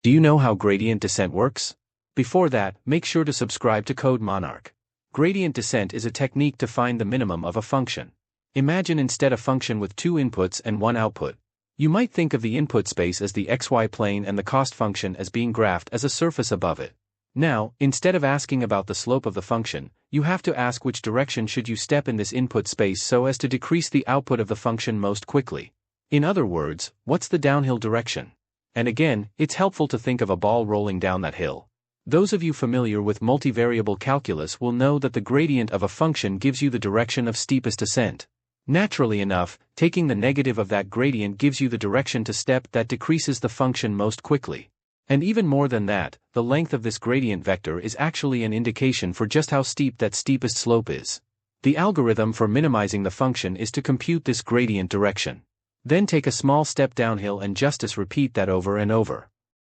Do you know how gradient descent works? Before that, make sure to subscribe to Code Monarch. Gradient descent is a technique to find the minimum of a function. Imagine instead a function with two inputs and one output. You might think of the input space as the xy plane and the cost function as being graphed as a surface above it. Now, instead of asking about the slope of the function, you have to ask which direction should you step in this input space so as to decrease the output of the function most quickly. In other words, what's the downhill direction? And again, it's helpful to think of a ball rolling down that hill. Those of you familiar with multivariable calculus will know that the gradient of a function gives you the direction of steepest ascent. Naturally enough, taking the negative of that gradient gives you the direction to step that decreases the function most quickly. And even more than that, the length of this gradient vector is actually an indication for just how steep that steepest slope is. The algorithm for minimizing the function is to compute this gradient direction. Then take a small step downhill and just repeat that over and over.